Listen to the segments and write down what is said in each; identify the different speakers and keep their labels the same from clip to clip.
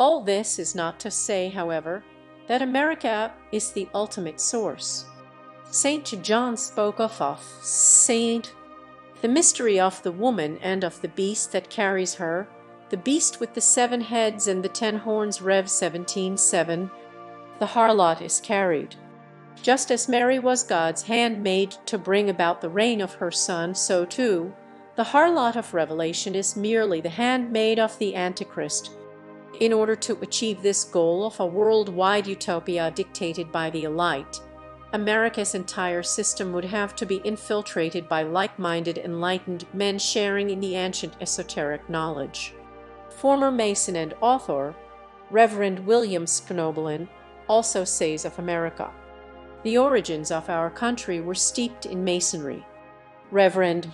Speaker 1: All this is not to say, however, that America is the ultimate source. St. John spoke of Saint, the mystery of the woman and of the beast that carries her, the beast with the 7 heads and the 10 horns. Rev 17:7. The harlot is carried. Just as Mary was God's handmaid to bring about the reign of her Son, so too the harlot of Revelation is merely the handmaid of the Antichrist. In order to achieve this goal of a worldwide utopia dictated by the elite, America's entire system would have to be infiltrated by like-minded enlightened men sharing in the ancient esoteric knowledge. Former Mason and author Reverend William Schnobelin also says of America, "The origins of our country were steeped in Masonry." Reverend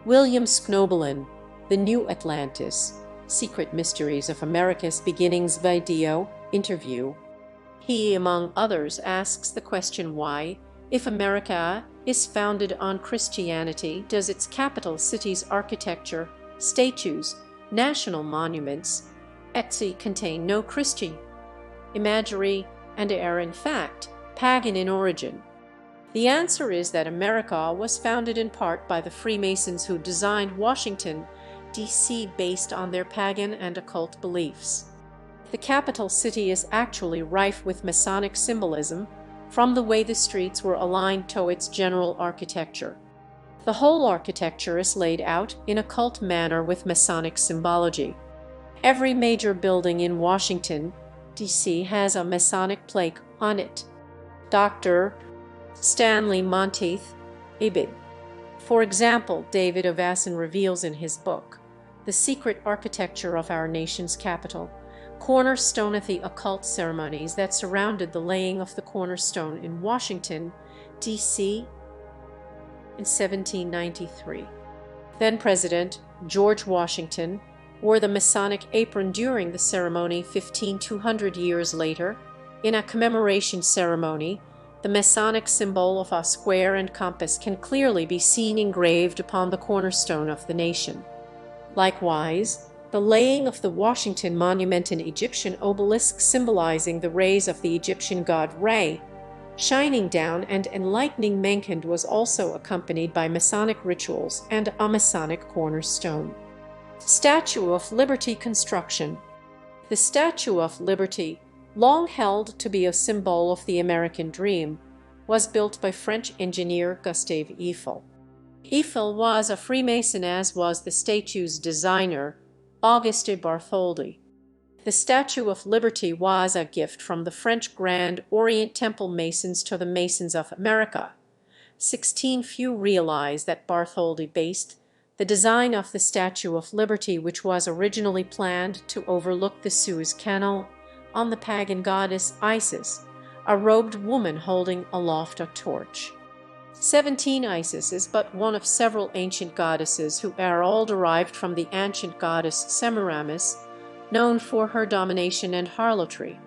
Speaker 1: William Schnobelin, The New Atlantis, Secret Mysteries of America's Beginnings video interview. He, among others, asks the question why, if America is founded on Christianity, does its capital city's architecture, statues, national monuments, etc. contain no Christian imagery and are in fact pagan in origin? The answer is that America was founded in part by the Freemasons who designed Washington, D.C. based on their pagan and occult beliefs. The capital city is actually rife with Masonic symbolism, from the way the streets were aligned to its general architecture. The whole architecture is laid out in a occult manner with Masonic symbology. Every major building in Washington, D.C. has a Masonic plaque on it. Dr. Stanley Monteith, Ibid. For example, David Ovasson reveals in his book, The Secret Architecture of Our Nation's Capital, cornerstone of the occult ceremonies that surrounded the laying of the cornerstone in Washington, D.C. in 1793. Then President George Washington wore the Masonic apron during the ceremony 200 years later. In a commemoration ceremony, the Masonic symbol of a square and compass can clearly be seen engraved upon the cornerstone of the nation. Likewise, the laying of the Washington Monument, an Egyptian obelisk symbolizing the rays of the Egyptian god Ra, shining down and enlightening mankind, was also accompanied by Masonic rituals and a Masonic cornerstone. Statue of Liberty construction. The Statue of Liberty, long held to be a symbol of the American dream, was built by French engineer Gustave Eiffel. Eiffel was a Freemason, as was the statue's designer, Auguste Bartholdi. The Statue of Liberty was a gift from the French Grand Orient Temple Masons to the Masons of America. 16 few realize that Bartholdi based the design of the Statue of Liberty, which was originally planned to overlook the Suez Canal, on the pagan goddess Isis, a robed woman holding aloft a torch. 17 Isis is but one of several ancient goddesses who are all derived from the ancient goddess Semiramis, known for her domination and harlotry.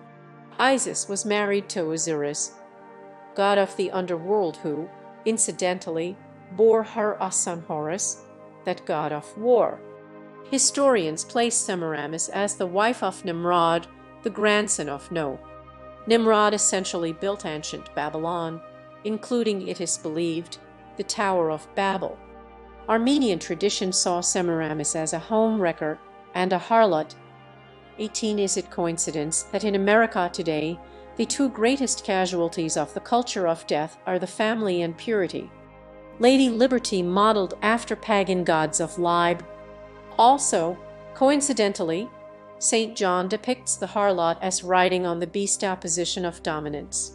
Speaker 1: Isis was married to Osiris, god of the underworld, who, incidentally, bore her a son Horus, that god of war. Historians place Semiramis as the wife of Nimrod, the grandson of No. Nimrod essentially built ancient Babylon, including, it is believed, the Tower of Babel. Armenian tradition saw Semiramis as a home-wrecker and a harlot. 18 Is it coincidence that in America today, the two greatest casualties of the culture of death are the family and purity? Lady Liberty modeled after pagan gods of Lib. Also, coincidentally, St. John depicts the harlot as riding on the beast opposition of dominance.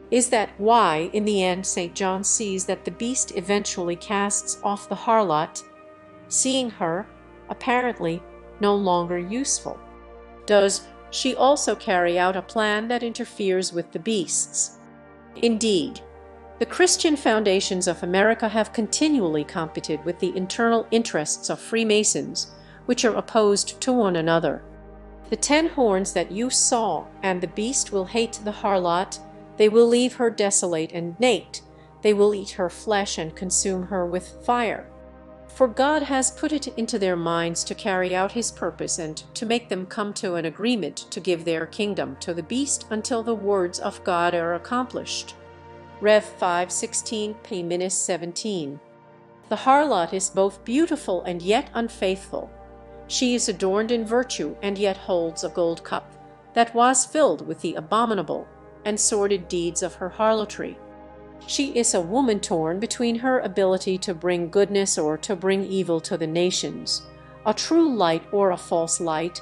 Speaker 1: Is that why, in the end, St. John sees that the beast eventually casts off the harlot, seeing her, apparently, no longer useful? Does she also carry out a plan that interferes with the beasts? Indeed, the Christian foundations of America have continually competed with the internal interests of Freemasons, which are opposed to one another. The 10 horns that you saw, and the beast will hate the harlot, they will leave her desolate and naked, they will eat her flesh and consume her with fire. For God has put it into their minds to carry out his purpose and to make them come to an agreement to give their kingdom to the beast until the words of God are accomplished. Rev 5:16, P. 17. The harlot is both beautiful and yet unfaithful. She is adorned in virtue and yet holds a gold cup that was filled with the abominable and sordid deeds of her harlotry. She is a woman torn between her ability to bring goodness or to bring evil to the nations, a true light or a false light,